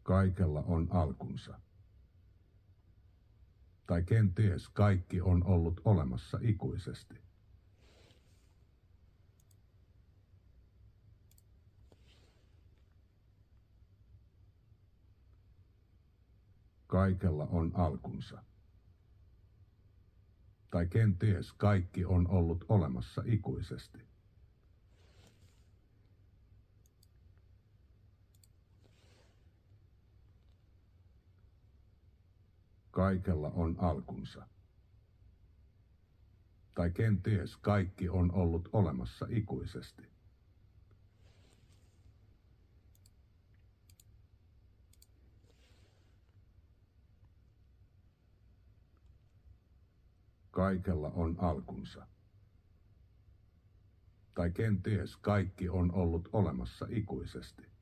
Kaikella on alkunsa. Tai kenties kaikki on ollut olemassa ikuisesti. Kaikella on alkunsa. Tai kenties kaikki on ollut olemassa ikuisesti. Kaikella on alkunsa. Tai kenties kaikki on ollut olemassa ikuisesti. Kaikella on alkunsa. Tai kenties kaikki on ollut olemassa ikuisesti.